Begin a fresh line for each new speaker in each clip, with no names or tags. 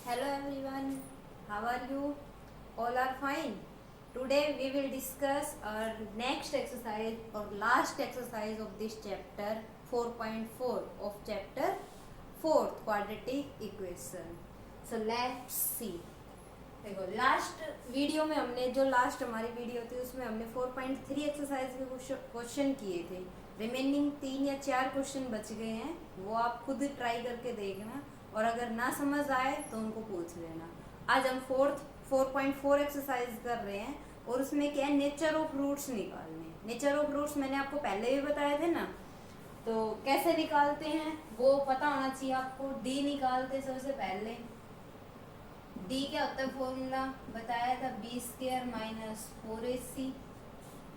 Hello everyone, how are you? All are fine. Today we will discuss our next exercise or last exercise of this chapter 4.4 of chapter 4th quadratic equation. So let's see. देखो last video में हमने जो last हमारी video थी उसमें हमने 4.3 exercise के question किए थे। रिमेनिंग 3 या 4 क्वेश्चन बच गए हैं, वो आप खुद ट्राई करके देखना और अगर ना समझ आए तो उनको पूछ लेना। आज हम 4.4 एक्सरसाइज कर रहे हैं और उसमें क्या है, नेचर ऑफ रूट्स निकालने। नेचर ऑफ रूट्स मैंने आपको पहले भी बताए थे ना, तो कैसे निकालते हैं वो पता होना चाहिए आपको। डी निकालते सबसे पहले। डी क्या होता है, फॉर्मूला बताया था, बी स्क्वायर माइनस 4ac।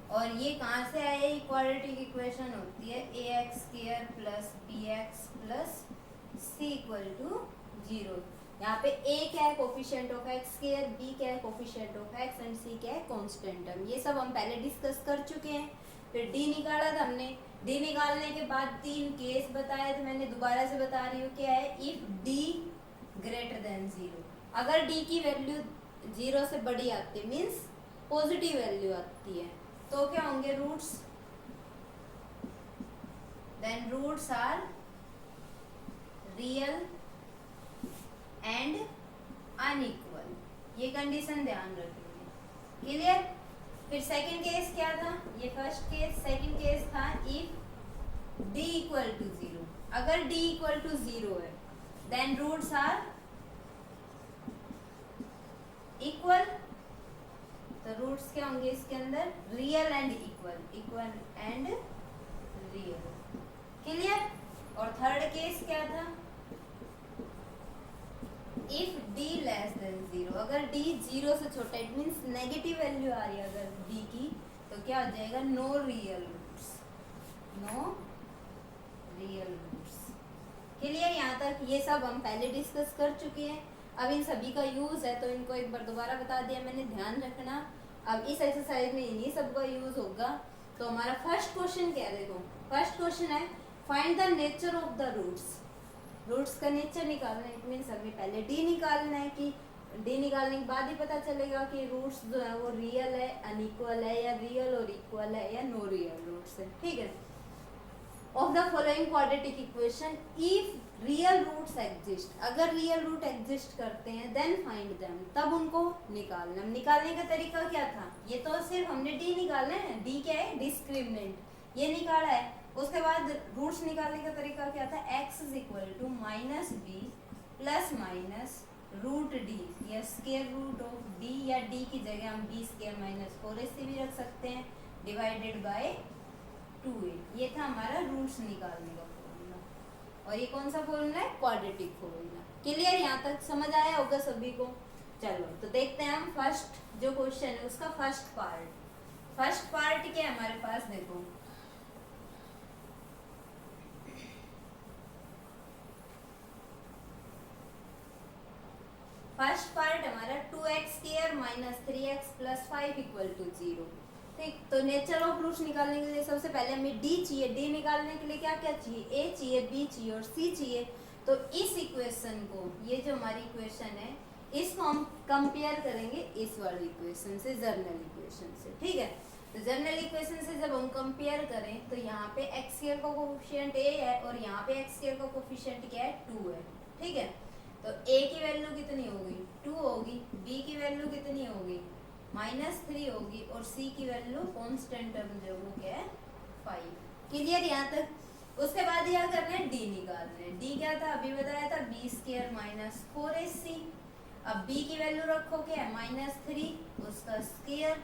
और ये कहाँ से आया, ये क्वाड्रेटिक इक्वेशन होती है A X square plus B X plus C equal to 0। यहाँ पे ए क्या है, coefficient of X square, B क्या है, coefficient of X, and C क्या है, कांस्टेंट टर्म। ये सब हम पहले डिस्कस कर चुके हैं। फिर डी निकाला था हमने। डी निकालने के बाद 3 केस बताए थे मैंने, दोबारा से बता रही हूँ। क्या है, इफ डी ग्रेटर देन 0। अगर डी की वैल्यू 0 से बड़ी आती है, मीन्स पॉजिटिव वैल्यू आती है, तो क्या होंगे roots, then roots are real and unequal. ये कंडीशन ध्यान रखेंगे। क्लियर। फिर सेकंड केस क्या था, ये फर्स्ट केस। सेकंड केस था इफ डी इक्वल टू 0। अगर डी इक्वल टू 0 है देन रूट्स आर इक्वल। तो रूट्स क्या होंगे इसके अंदर, real and equal, equal and real. Clear. और थर्ड केस क्या था, इफ डी लेस देन 0। अगर डी 0 से छोटा, इट मीन्स नेगेटिव वैल्यू आ रही है अगर डी की, तो क्या हो जाएगा, no real roots, no real roots. Clear. यहाँ तक ये सब हम पहले डिस्कस कर चुके हैं। अब इन सभी का यूज है तो इनको एक बार दोबारा बता दिया मैंने, ध्यान रखना। अब इस एक्सरसाइज में इन्हीं सब का यूज होगा। तो हमारा फर्स्ट क्वेश्चन क्या है, देखो फर्स्ट क्वेश्चन है find the nature of the roots. Roots का नेचर निकालना है, इट मीन्स हमें पहले डी निकालना है कि डी निकालने के बाद ही पता चलेगा कि रूट्स जो है वो रियल है, अनइक्वल है, या रियल और इक्वल है, या नो रियल रूट्स है। ठीक है। Of the following quadratic equation if real roots exist. अगर रियल रूट एग्जिस्ट करते हैं देन फाइंड देम, तब उनको निकालना। निकालने का तरीका क्या था, ये तो सिर्फ हमने डी निकालना है। डी क्या है, डिस्क्रिमिनेंट, ये निकाला है। उसके बाद रूट्स निकालने का तरीका क्या था, x is equal to minus b plus minus root d, या स्क्वायर रूट ऑफ डी, या डी की जगह हम बी स्क्वायर माइनस 4ac भी रख सकते हैं, डिवाइडेड बाय 2a। ये था हमारा रूट्स निकालने का फॉर्मूला। और ये कौन सा फॉर्मूला है, क्वाड्रेटिक फॉर्मूला। क्लियर। यहाँ तक समझ आया होगा सभी को। चलो तो देखते हैं हम फर्स्ट जो क्वेश्चन है उसका फर्स्ट पार्ट। फर्स्ट पार्ट क्या है हमारे पास, देखो फर्स्ट पार्ट हमारा 2x square minus 3x plus 5 equal to 0। ठीक। तो नेचर ऑफ रूट्स निकालने के लिए सबसे पहले हमें डी चाहिए। डी निकालने के लिए क्या क्या चाहिए, ए चाहिए, बी चाहिए और सी चाहिए। तो इस इक्वेशन को, ये जो हमारी इक्वेशन है, इसको हम कंपेयर करेंगे इस वाली इक्वेशन से, जर्नल इक्वेशन से। ठीक है। तो जर्नल इक्वेशन से जब हम कंपेयर करें तो यहाँ पे एक्स स्क्वायर का कोफिशिएंट ए है और यहाँ पे एक्स स्क्वायर का कोफिशिएंट क्या है, 2 है। ठीक है। तो a की वैल्यू कितनी होगी, 2 होगी, b की वैल्यू कितनी होगी, -3 होगी, और c की वैल्यू कांस्टेंट टर्म जो वो क्या है, 5। क्लियर यहाँ तक। उसके बाद क्या करना है, d निकालना है। d क्या था, अभी बताया था, b स्क्वायर माइनस 4ac। अब b की वैल्यू रखो क्या है, -3, उसका स्क्वायर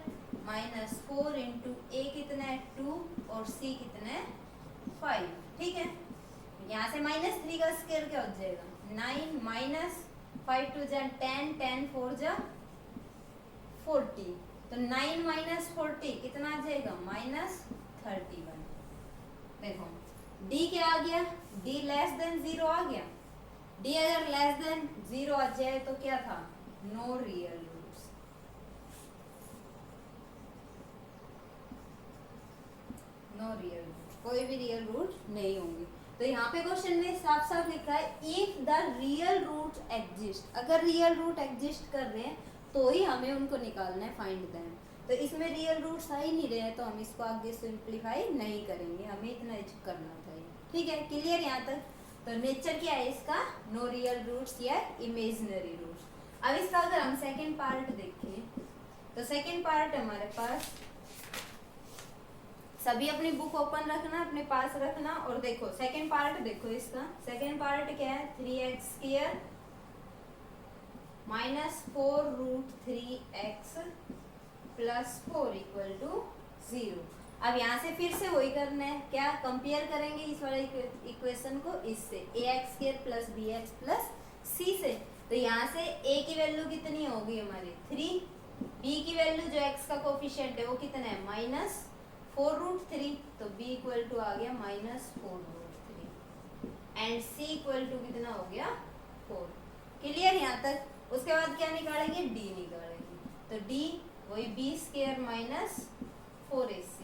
-4 इंटू a कितना है 2 और c कितना है 5। ठीक है। यहाँ से -3 का स्क्वायर क्या हो जाएगा, 9 माइनस 5 टू जा 10, 10 4 जा 40। तो 9 माइनस 40 कितना आ जाएगा, -31। देखो d क्या आ गया, d लेस देन 0 आ गया। d अगर लेस देन 0 आ जाए तो क्या था, no real roots. No real root, कोई भी रियल रूट नहीं होंगे। तो यहाँ पे क्वेश्चन में साफ साफ लिखा है if the real root exist, अगर रियल रूट एग्जिस्ट कर रहे हैं तो ही हमें उनको निकालना है, फाइंड देम। तो इसमें रियल रूट्स आ ही नहीं रहे हैं तो हम इसको आगे सिंप्लीफाई नहीं करेंगे, हमें इतना करना था। ठीक है, क्लियर यहाँ तक। तो नेचर क्या है इसका, नो रियल रूट्स या इमेजिनरी रूट्स। अब इसका अगर हम सेकेंड पार्ट देखें तो सेकेंड पार्ट हमारे पास, सभी अपनी बुक ओपन रखना, अपने पास रखना और देखो सेकेंड पार्ट देखो इसका। सेकेंड पार्ट क्या है, 3x² minus 4√3x plus 4 equal to 0। अब यहाँ से फिर से वही करना है, क्या कंपेयर करेंगे इस वाले इक्वेशन को इससे, ax² plus bx plus c से। तो यहाँ से a की वैल्यू कितनी होगी हमारी 3, b की वैल्यू जो x का कोफिशिएंट है वो कितना है -4√3, तो b इक्वल टू आ गया -4√3 एंड c इक्वल टू कितना हो गया 4। क्लियर यहाँ तक। उसके बाद क्या निकालेंगे, d निकालेंगे, तो d वही b² माइनस 4ac।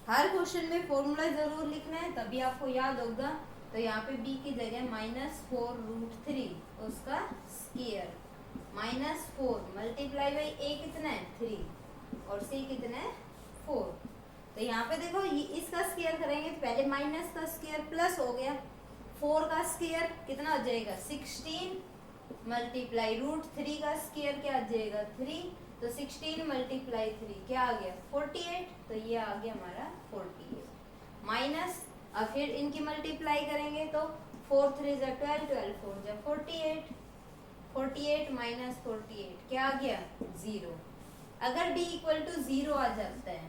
हर क्वेश्चन में फॉर्मूला जरूर लिखना है तभी आपको याद होगा। तो यहाँ पे b की जगह -4√3 उसका स्क्वायर -4 मल्टीप्लाई बाई a कितना है 3 और c कितना है 4। तो यहाँ पे देखो ये इसका स्क्वायर करेंगे तो पहले माइनस का स्क्वायर प्लस हो गया, 4 का स्क्वायर कितना हो जाएगा 16 मल्टीप्लाई √3 का स्क्वायर क्या आ जाएगा 3, तो 16 मल्टीप्लाई 3 क्या आ गया 48, तो ये आ गया हमारा 48 माइनस। अब फिर इनकी मल्टीप्लाई करेंगे तो 4 3 जा 12, 12 4 जा 48, 48 माइनस 48 क्या आ गया 0। अगर d इक्वल टू 0 आ जाता है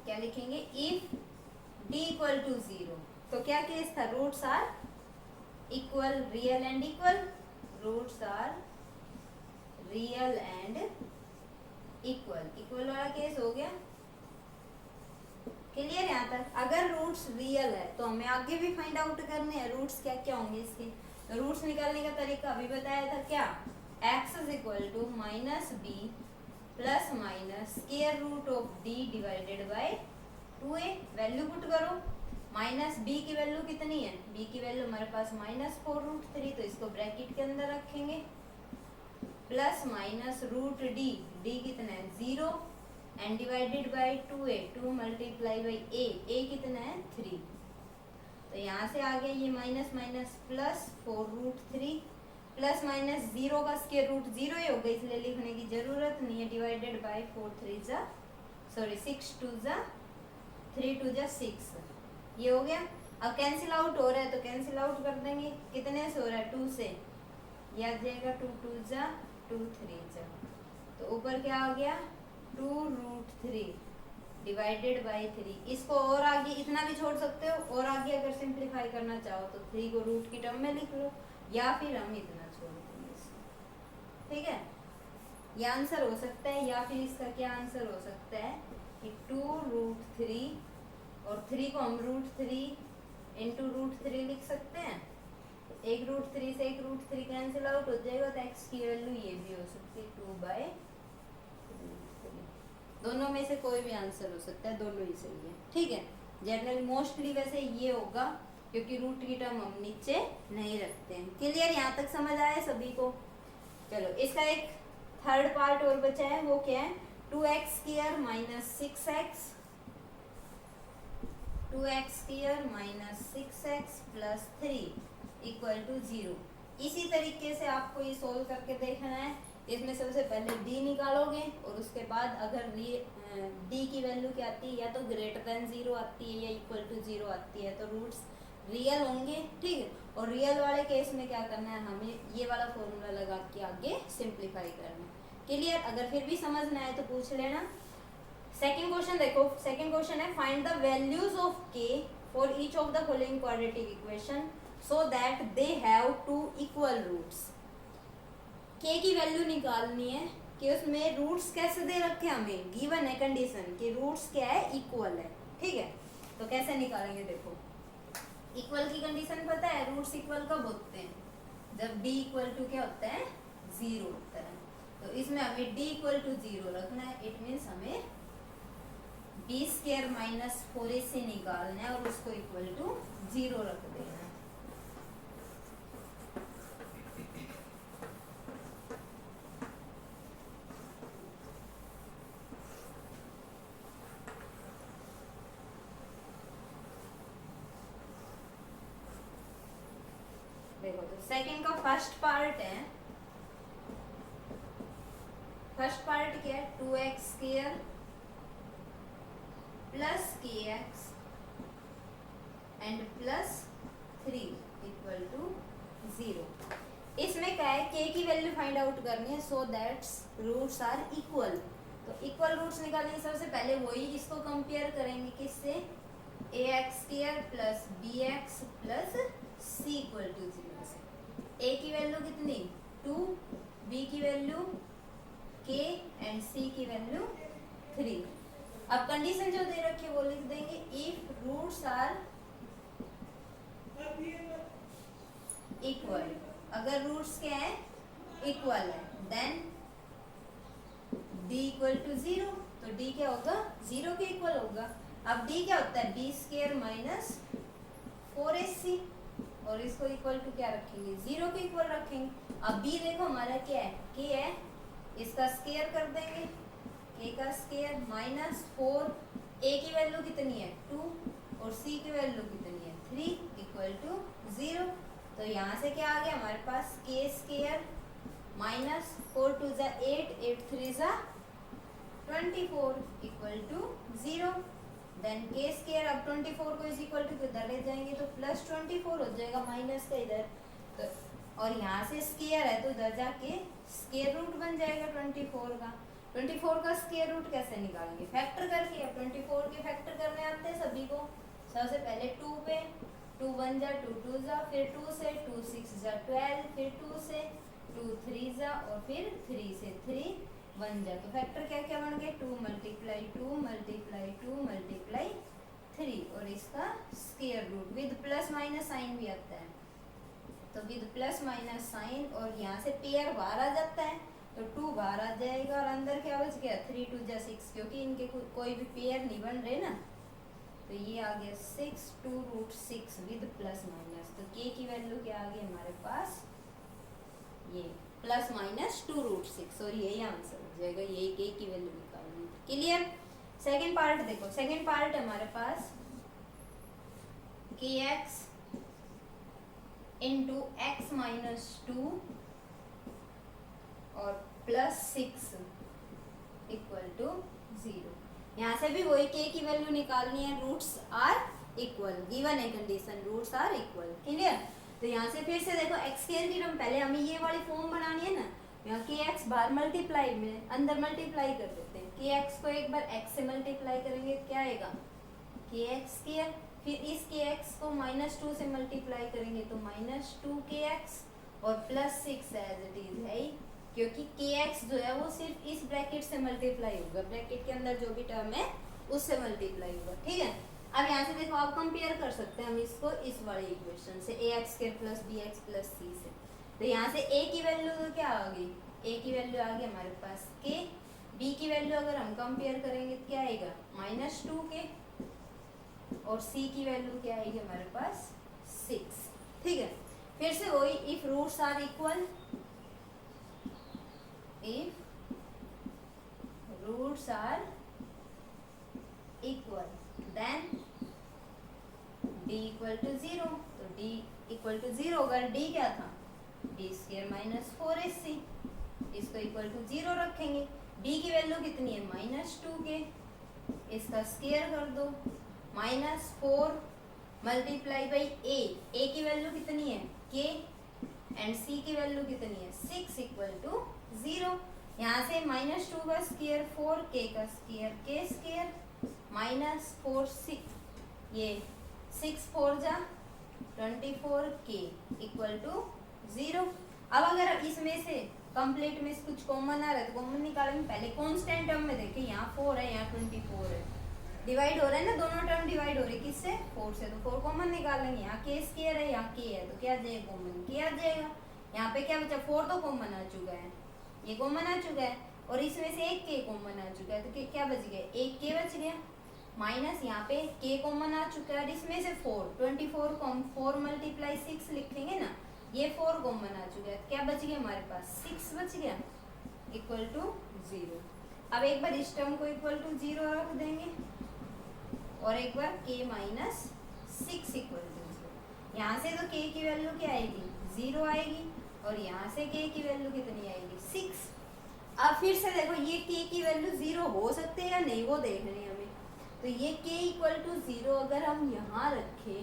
क्या लिखेंगे, इफ d इक्वल टू 0, तो क्या केस था, roots are equal, real and equal, roots are real and equal, equal वाला केस हो गया। क्लियर यहाँ तक। अगर रूट्स रियल है तो हमें आगे भी फाइंड आउट करने हैं रूट्स क्या क्या होंगे इसके। तो रूट्स निकालने का तरीका अभी बताया था, क्या x is equal to -b plus minus square root of d divided by 2a। Value put करो, -b की वैल्यू कितनी है, b की वैल्यू हमारे पास -4√3, तो इसको ब्रैकेट के अंदर रखेंगे, प्लस माइनस √d, d कितना है 0 and divided by 2a, 2 multiply by a कितना है 3। तो यहाँ से आ गया ये minus minus plus 4√3 plus minus 0 का स्क्वायर रूट 0 ही होगा इसलिए लिखने की जरूरत नहीं है, डिवाइडेड बाय 6 2 जा 3 2 जा 6, ये हो गया। अब कैंसिल आउट हो रहा है तो कैंसिल आउट कर देंगे, कितने से हो रहा है 2 से, ये आ जाएगा 2 2 जा 2 3 जा, तो ऊपर क्या आ गया 2√3 डिवाइडेड बाय 3। इसको और आगे इतना भी छोड़ सकते हो, और आगे अगर सिंप्लीफाई करना चाहो तो 3 को रूट की टर्म में लिख लो, या फिर हम इतना छोड़ देंगे इसको। ठीक है, ये आंसर हो सकता है, या फिर इसका क्या आंसर हो सकता है कि 2√3 और 3 को हम √3 इंटू √3 लिख सकते हैं। एक √3 से एक √3 कैंसिल आउट हो जाएगा, तो x की वैल्यू ये भी हो सकती है 2/√3। दोनों में से कोई भी आंसर हो सकता है, दोनों ही सही है। ठीक है, जनरल मोस्टली वैसे ये होगा क्योंकि रूट की टर्म हम नीचे नहीं रखते हैं। क्लियर, यहाँ तक समझ आया सभी को। चलो इसका एक थर्ड पार्ट और बचा है, वो क्या है 2x² minus 6x, 2x² minus 6x plus 3 equal to 0। इसी तरीके से आपको ये सोल्व करके देखना है। इसमें सबसे पहले d निकालोगे और उसके बाद अगर d की वैल्यू क्या आती है, या तो ग्रेटर देन 0 आती है या इक्वल टू 0 आती है, तो रूट्स रियल होंगे। ठीक है, और रियल वाले केस में क्या करना है, हमें ये वाला फॉर्मूला लगा के आगे सिंप्लीफाई करना है। क्लियर, अगर फिर भी समझ ना आए तो पूछ लेना। सेकंड क्वेश्चन देखो, सेकंड क्वेश्चन है find the values of k for each of the following quadratic equation so that they have two equal roots. k की वैल्यू निकालनी है कि उसमें रूट्स कैसे दे रखे, हमें गिवन है कंडीशन कि रूट्स क्या है इक्वल है। ठीक है, तो कैसे निकालेंगे, देखो इक्वल की कंडीशन पता है, रूट्स इक्वल कब होते हैं, जब d इक्वल टू क्या होता है 0 होता है। तो इसमें हमें d इक्वल टू 0 रखना है, इट मीन्स हमें बी स्क्वायर माइनस 4ac निकालना है और उसको इक्वल टू 0 रख देना है। देखो तो सेकंड का फर्स्ट पार्ट है, फर्स्ट पार्ट क्या है 2x square plus kx and plus 3 equal to 0। इसमें क्या है k की वैल्यू फाइंड आउट करनी है so that's roots are equal. तो इक्वल रूट्स निकालने सबसे पहले वही इसको कंपेयर करेंगे किससे, ax square plus bx plus c equal to 0 से। a की वैल्यू कितनी 2, b की वैल्यू k एंड c की वैल्यू 3। अब कंडीशन जो दे रखी है वो लिख देंगे, इफ रूट्स आर इक्वल, अगर रूट्स क्या है इक्वल है, देन d इक्वल टू 0, तो d क्या होगा 0 के इक्वल होगा। अब d क्या होता है b स्क्वायर माइनस 4ac और इसको इक्वल टू क्या रखेंगे 0 के इक्वल रखेंगे। अब b देखो हमारा क्या है k है, इसका स्क्वायर कर देंगे, k का स्क्वायर माइनस 4, a की वैल्यू कितनी है 2 और c की वैल्यू कितनी है 3 इक्वल टू 0। तो यहाँ से क्या आ गया हमारे पास k स्क्वायर माइनस 4 2 जा 8 8 3 जा 24 equal to 0। Then k square, अब 24 को इज इक्वल टू इधर ले जाएंगे तो प्लस 24 हो जाएगा माइनस का इधर, तो और यहाँ से स्क्वायर है तो इधर जाके स्क्वायर रूट बन जाएगा 24 का। 24 का स्क्वायर रूट कैसे निकालेंगे, फैक्टर करके। अब 24 के फैक्टर करने आते हैं सभी को। सबसे पहले 2 पे 2 1 जा 2 2 जा, फिर 2 से 2 6 जा 12, फिर 2 से 2 3 जा और फिर 3 से 3 1 जा। तो फैक्टर क्या क्या बन गए 2 मल्टीप्लाई 2 मल्टीप्लाई 2 मल्टीप्लाई 3 और इसका square root with plus minus sign भी आता है, तो विद प्लस माइनस साइन, और यहाँ से पेयर बाहर आ जाता है तो 2 बाहर आ जाएगा और अंदर क्या बच गया 3 2 जा 6, क्योंकि इनके कोई भी पेयर नहीं बन रहे ना, तो ये आ गया 6 2 रूट 6 विद प्लस माइनस। तो k की वैल्यू क्या आ गई हमारे पास ये प्लस माइनस 2 रूट 6 और यही आंसर हो जाएगा, यही k की वैल्यू निकालनी। क्लियर। सेकेंड पार्ट देखो, सेकेंड पार्ट हमारे पास kx इंटू एक्स माइनस 2 और प्लस 6 इक्वल टू 0। यहाँ से भी वही k की वैल्यू निकालनी है, रूट्स आर इक्वल, गिवन है condition roots are equal. Clear. तो यहाँ से फिर से देखो एक्स स्क्वायर की टर्म, पहले हमें ये वाली फॉर्म बनानी है ना, यहाँ के एक्स बाहर मल्टीप्लाई में अंदर मल्टीप्लाई कर देते हैं, के एक्स को एक बार एक्स से मल्टीप्लाई करेंगे क्या आएगा के एक्स स्क्वायर, फिर इस के एक्स को माइनस 2 से मल्टीप्लाई करेंगे तो माइनस 2 के एक्स और प्लस 6 एज इट इज है, क्योंकि के एक्स जो है वो सिर्फ इस ब्रैकेट से मल्टीप्लाई होगा, ब्रैकेट के अंदर जो भी टर्म है उससे मल्टीप्लाई होगा। ठीक है। अब यहाँ से देखो आप कंपेयर कर सकते हैं हम इसको इस वाले इक्वेशन से A X square plus B X plus C से। तो यहाँ से a की वैल्यू तो क्या आ गई, a की वैल्यू आ गई हमारे पास k, b की वैल्यू अगर हम कंपेयर करेंगे तो क्या आएगा माइनस 2k और c की वैल्यू क्या आएगी हमारे पास 6। ठीक है। फिर से वही if roots are equal, if roots are equal then d equal to 0, तो d इक्वल टू 0 अगर d क्या था b स्क्वायर माइनस 4ac, इसको इक्वल टू 0 रखेंगे। d की वैल्यू कितनी है माइनस 2k, इसका स्क्वायर कर दो, माइनस 4 मल्टीप्लाई बाई a की वैल्यू कितनी है k एंड c की वैल्यू कितनी है 6 इक्वल टू 0। यहाँ से माइनस 2 का स्क्वायर 4k का स्क्वायर k स्क्वायर माइनस 4 6 ये 6 4 जा 24k इक्वल टू 0। अब अगर इसमें से कंप्लीट में कुछ कॉमन आ रहा है तो कॉमन निकालेंगे। पहले कांस्टेंट टर्म में देखिए यहाँ 4 है यहाँ 24 है, डिवाइड हो रहा है ना, दोनों टर्म डिवाइड हो रही है किससे 4 से, तो 4 कॉमन निकालेंगे। यहाँ k स्क्वायर है यहाँ k है तो क्या आ जाएगा कॉमन k आ जाएगा। यहाँ पे क्या बचा 4 तो कॉमन आ चुका है, ये कॉमन आ चुका है और इसमें से एक k कॉमन आ चुका है तो क्या बच गया एक k बच गया। माइनस यहाँ पे k कॉमन आ चुका है, इसमें से 4 24 4 मल्टीप्लाई 6 लिखेंगे ना, ये 4 कॉमन आ चुका है, क्या बच गया हमारे पास 6 बच गया इक्वल टू 0। अब एक बार इस टर्म को इक्वल टू 0 रख देंगे और एक बार k माइनस 6 इक्वल टू 0। यहाँ से तो k की वैल्यू क्या आएगी 0 आएगी और यहाँ से k की वैल्यू कितनी आएगी 6। अब फिर से देखो ये k की वैल्यू 0 हो सकती है या नहीं वो देखनी है हमें। तो ये k इक्वल टू 0 अगर हम यहाँ रखें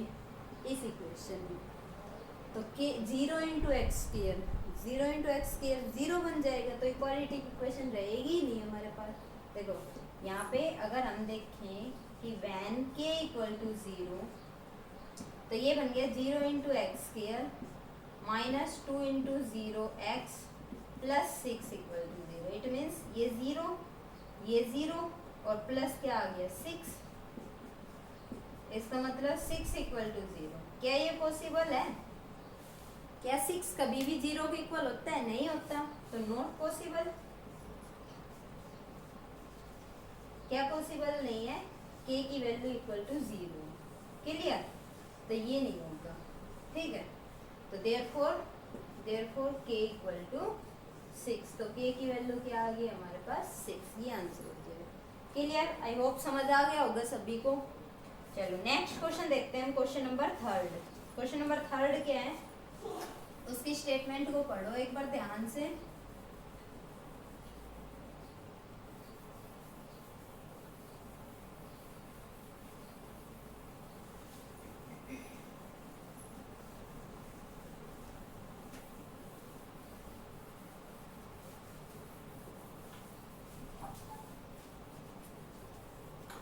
इस इक्वेशन में तो k 0 into x square 0 into x square 0 बन जाएगा, तो इक्वालिटी की इक्वेशन रहेगी ही नहीं हमारे पास। देखो यहाँ पे अगर हम देखें कि वैन k इक्वल टू 0 तो ये बन गया 0 into x square minus 2 into 0 x plus 6 equal to 0। It means ये 0 और प्लस क्या आ गया 6, इसका मतलब 6 इक्वल टू 0। क्या ये पॉसिबल है? क्या 6 कभी भी 0 के इक्वल होता है? नहीं होता, तो नॉट पॉसिबल। क्या पॉसिबल नहीं है? k की वैल्यू इक्वल टू 0। क्लियर? तो ये नहीं होगा, ठीक है। तो देयरफॉर k इक्वल टू 6, तो k की वैल्यू क्या आ गई हमारे पास 6, ये आंसर हो जाएगा। क्लियर? आई होप समझ आ गया होगा सभी को। चलो नेक्स्ट क्वेश्चन देखते हैं, क्वेश्चन नंबर 3। क्वेश्चन नंबर 3 क्या है, उसकी स्टेटमेंट को पढ़ो एक बार ध्यान से।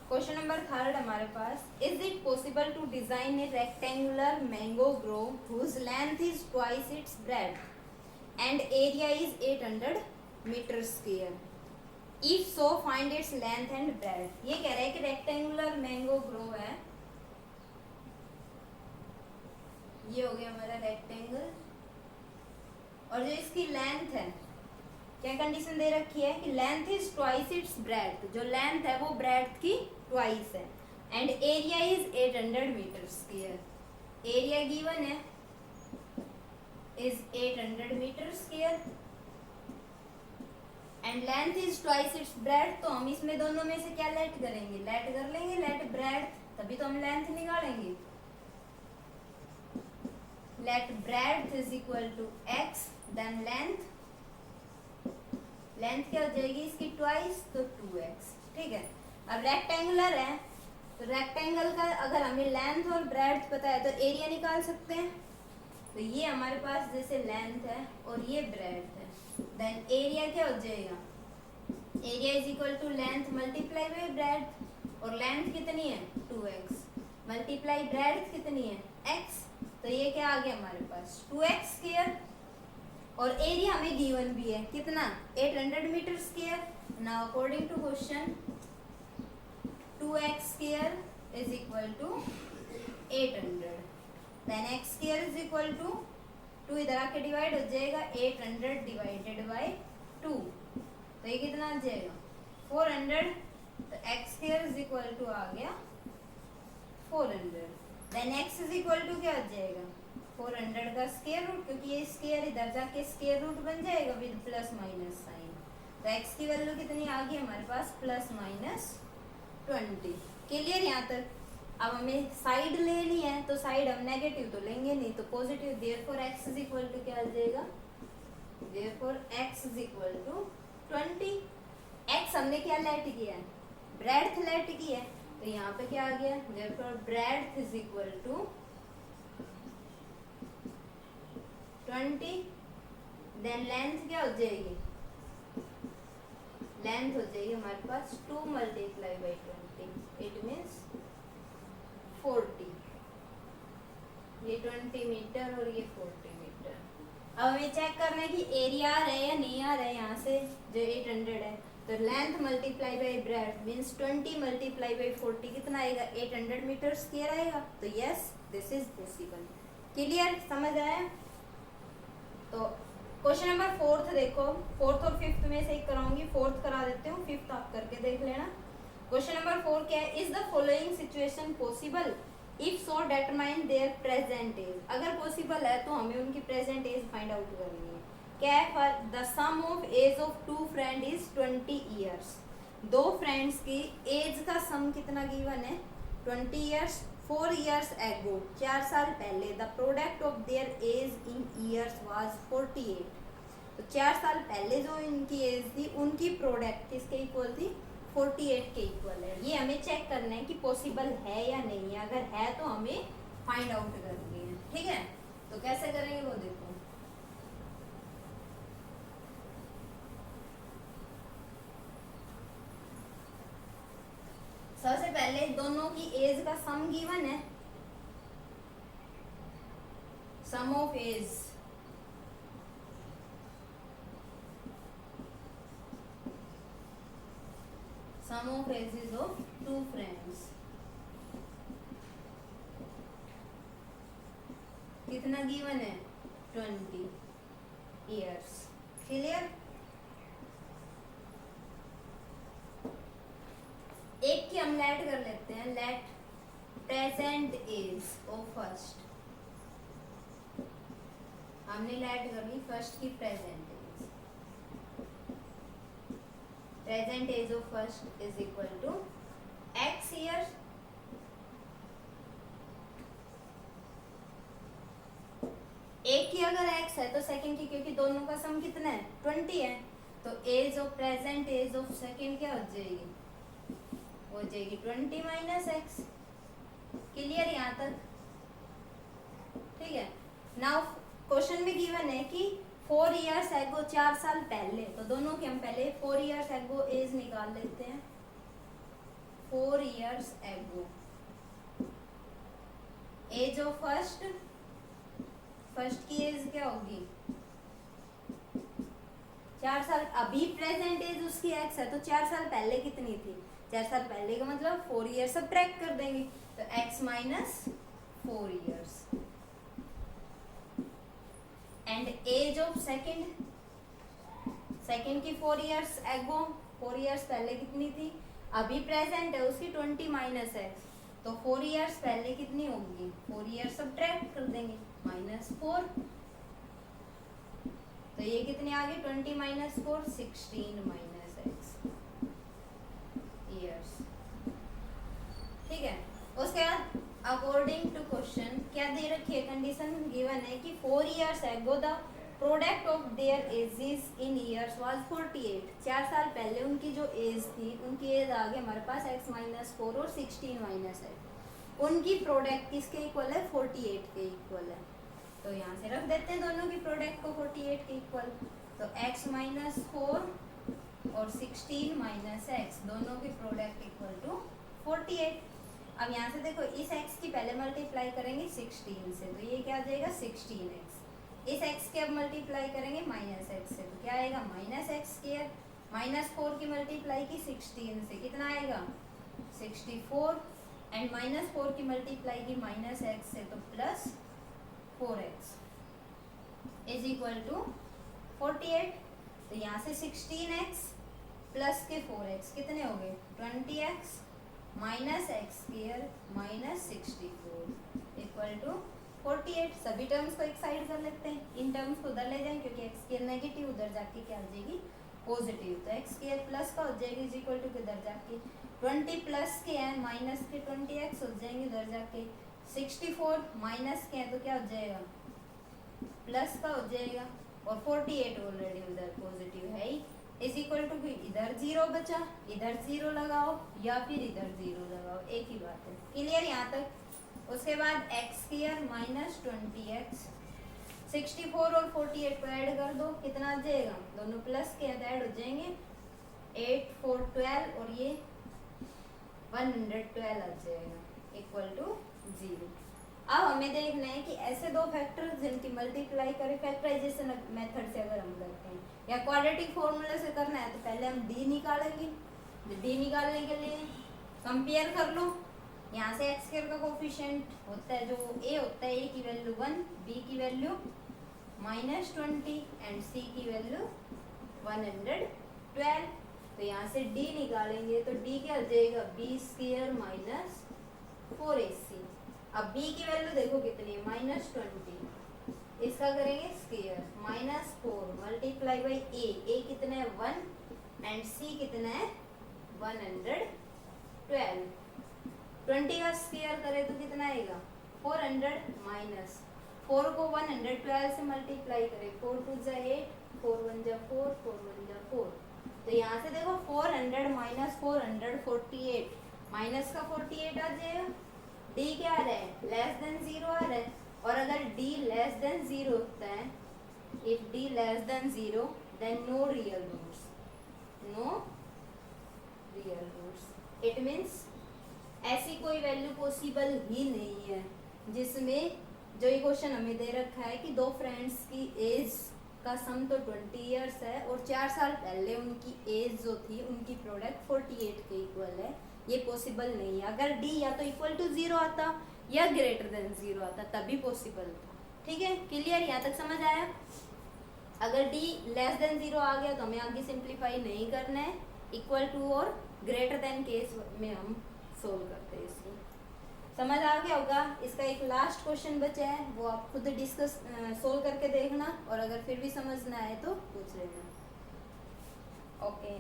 क्वेश्चन नंबर 3 हमारे पास, is it possible to design a rectangular mango grove whose length is twice its breadth and area is 800 metre square, if so find its length and breadth. ये कह रहा है कि रेक्टेंगुलर मैंगो ग्रोव है, ये हो गया हमारा रेक्टेंगल, और जो इसकी लेंथ है, क्या कंडीशन दे रखी है कि length is twice its breadth, जो लेंथ है वो ब्रेड्थ की ट्वाइस है, and area is 800 metre square. Area given है is 800 metre square and length is twice its breadth. तो हम इसमें दोनों में से क्या लेट करेंगे, लेट कर लेंगे, लेट ब्रेड्थ, तभी तो हम लेंथ निकालेंगे। Let breadth is equal to x, then length क्या हो जाएगी इसकी ट्वाइस, तो 2x, ठीक है। अब रेक्टेंगुलर है तो रेक्टेंगल का अगर हमें लेंथ और ब्रेड्थ पता है तो एरिया निकाल सकते हैं। तो ये हमारे पास जैसे लेंथ है और ये ब्रेड्थ है, देन एरिया क्या हो जाएगा, area is equal to length multiply by breadth, और लेंथ कितनी है 2x मल्टीप्लाई ब्रेड्थ कितनी है x, तो ये क्या आ गया हमारे पास 2x स्क्वायर, और एरिया हमें गिवन भी है कितना 800 metre square. Now according to question 2x square is equal to 800, then x square is equal to 2 इधर आके डिवाइड हो जाएगा 800 डिवाइडेड बाय 2, तो ये कितना आ जाएगा 400, तो x square is equal to आ गया 400, then x is equal to क्या आ जाएगा 400 का स्क्वायर रूट, क्योंकि ये स्क्वायर इधर जाके स्क्वायर रूट बन जाएगा विद प्लस माइनस साइन, तो x की वैल्यू कितनी आ गई हमारे पास प्लस माइनस 20। क्लियर यहाँ तक? अब हमें साइड लेनी है तो साइड हम नेगेटिव तो लेंगे नहीं, तो positive, therefore x is equal to क्या आ जाएगा, therefore x is equal to 20। x हमने क्या लेट किया है, ब्रेड्थ लेट की है, तो यहाँ पे क्या आ गया, therefore breadth is equal to 20, then length क्या हो जाएगी, लेंथ हो जाएगी हमारे पास 2 मल्टीप्लाई बाई 20, इट मीन्स 40, ये 20 मीटर और ये 40 मीटर। अब हमें चेक करना है कि एरिया आ रहा है या नहीं आ रहा है, यहाँ से जो 800 है, तो length multiply by breadth means 20 multiply by 40 कितना आएगा 800 मीटर स्क्वायर आएगा, तो yes this is possible. Clear? समझ आया? तो क्वेश्चन नंबर 4 देखो, 4th और 5th में से एक कराऊंगी, 4th करा देती हूँ, 5th आप करके देख लेना। क्वेश्चन नंबर 4 क्या है, is the following situation possible, if so determine their present age. अगर पॉसिबल है तो हमें उनकी प्रेजेंट एज फाइंड आउट करनी है। क्या है, the sum of age of two friend is 20 years. दो फ्रेंड्स की एज का सम कितना गिवन है, 20 ईयर्स। 4 ईयर्स एगो, 4 साल पहले, the product of their age in years was 48। तो 4 साल पहले जो इनकी एज थी उनकी प्रोडक्ट किसके इक्वल थी, 48 के इक्वल है। ये हमें चेक करना है कि पॉसिबल है या नहीं है। अगर है तो हमें फाइंड आउट करनी है, ठीक है। तो कैसे करेंगे वो देखो। सबसे पहले दोनों की एज का सम गिवन है, sum of age, sum of ages of two friends कितना गिवन है, 20 ईयर्स। क्लियर। एक की हम लेट कर लेते हैं, let present age of first, हमने लेट कर ली फर्स्ट की present age. Present age of first is equal to x year, एक की अगर x है तो सेकंड की, क्योंकि दोनों का सम कितना है, 20 है, तो age of present age of second क्या हो जाएगी, हो जाएगी 20 माइनस एक्स। क्लियर यहाँ तक, ठीक है। नाउ क्वेश्चन में गिवन है कि 4 ईयर्स एगो, 4 साल पहले, तो दोनों की हम पहले 4 ईयर्स एगो एज निकाल लेते हैं। 4 years ago age of first, first की एज क्या होगी, 4 साल। अभी प्रेजेंट एज उसकी एक्स है, तो 4 साल पहले कितनी थी, 4 साल पहले का मतलब 4 ईयर सब्ट्रैक्ट कर देंगे, तो x minus 4 years. And age of second, second की 4 ईयर्स एगो, 4 ईयर्स पहले कितनी थी, अभी प्रेजेंट है उसकी 20 माइनस एक्स, तो 4 ईयर्स पहले कितनी होगी, 4 ईयर्स सब्ट्रैक्ट कर देंगे, माइनस 4। तो ये कितनी आ गई, 20 माइनस 4, 16 माइनस एक्स ईयर्स, ठीक है। उसके बाद अकॉर्डिंग टू क्वेश्चन क्या दे रखी है, कंडीशन गिवन है कि 4 ईयर्स एगो the product of there edges in years was 48। 4 साल पहले उनकी जो एज थी, उनकी एज आ गई हमारे पास x माइनस 4 और 16 माइनस एक्स, उनकी प्रोडक्ट किसके इक्वल है, 48 के इक्वल है। तो यहाँ से रख देते हैं दोनों की प्रोडक्ट को 48 के इक्वल, तो x माइनस 4 और 16 माइनस एक्स दोनों की प्रोडक्ट इक्वल टू 48। अब यहाँ से देखो, इस x की पहले मल्टीप्लाई करेंगे 16 से, तो ये क्या आ जाएगा, 16x। इस x के अब मल्टीप्लाई करेंगे माइनस x से, तो क्या आएगा, माइनस एक्स स्क्वायर। माइनस 4 की मल्टीप्लाई की 16 से, कितना आएगा, 64। एंड माइनस 4 की मल्टीप्लाई की माइनस x से, तो plus 4x is equal to 48। तो यहाँ से 16x प्लस के 4x कितने हो गए, 20x minus x square minus 64 equal to 48। सभी टर्म्स को एक साइड कर लेते हैं, इन टर्म्स को उधर ले जाएं, क्योंकि एक्स स्क्वायर नेगेटिव, उधर जाके क्या आ जाएगी, पॉजिटिव। तो एक्स स्क्वायर प्लस का हो जाएगी इज इक्वल टू किधर जाके, 20 प्लस के हैं माइनस के 20x हो जाएंगे उधर जाके, 64 माइनस के हैं तो क्या हो जाएगा, प्लस का हो जाएगा, और 48 ऑलरेडी उधर पॉजिटिव है ही, इज इक्वल टू इधर 0 बचा, इधर 0 लगाओ या फिर इधर 0 लगाओ, एक ही बात है। क्लियर यहाँ तक। उसके बाद एक्स स्क्वायर माइनस 20x, 64 और 48 को ऐड कर दो, कितना आ जाएगा, दोनों प्लस के ऐड हो जाएंगे, 8 4 12 और ये 112 आ जाएगा इक्वल टू 0। अब हमें देखना है कि ऐसे दो फैक्टर जिनकी मल्टीप्लाई करें फैक्टराइजेशन मेथड से अगर हम करते हैं या क्वाड्रेटिक फॉर्मूला से करना है, तो पहले हम डी निकालेंगे। डी निकालने के लिए कंपेयर कर लो, यहाँ से एक्स स्क्वायर का कोफिशिएंट होता है जो ए होता है, ए की वैल्यू 1, बी की वैल्यू -20 एंड सी की वैल्यू 112। तो यहाँ से d निकालेंगे तो d क्या हो जाएगा बी स्क्वायर माइनस 4ac। अब b की वैल्यू देखो कितनी है -20, इसका करेंगे स्क्वायर -4 मल्टीप्लाई बाई a कितना है 1 एंड c कितना है 112। 20 का स्क्वायर करें तो कितना आएगा 400 माइनस 4 को 112 से मल्टीप्लाई करें 4 2 जा 8 4 1 जा 4 4 1 जा 4। तो यहाँ से देखो 400 माइनस 448 माइनस का 48 आ जाएगा। d क्या आ रहा है लेस देन 0 आ रहा है, और अगर d लेस देन 0 होता है, if d less than 0 then no real roots, no real roots. It means ऐसी कोई वैल्यू पॉसिबल ही नहीं है जिसमें, जो ये क्वेश्चन हमें दे रखा है कि दो फ्रेंड्स की एज का सम तो 20 इयर्स है और 4 साल पहले उनकी एज जो थी उनकी प्रोडक्ट 48 के इक्वल है, ये पॉसिबल नहीं है। अगर d या तो इक्वल टू 0 आता या ग्रेटर देन 0 आता तभी पॉसिबल था। ठीक है, क्लियर, यहाँ तक समझ आया। अगर d लेस देन 0 आ गया तो हमें आगे सिंप्लीफाई नहीं करना है, इक्वल टू और ग्रेटर देन केस में हम सोल्व करते हैं इसको। समझ आ गया होगा। इसका एक लास्ट क्वेश्चन बचा है, वो आप खुद डिस्कस सोल्व करके देखना, और अगर फिर भी समझ ना आए तो पूछ लेना। ओके।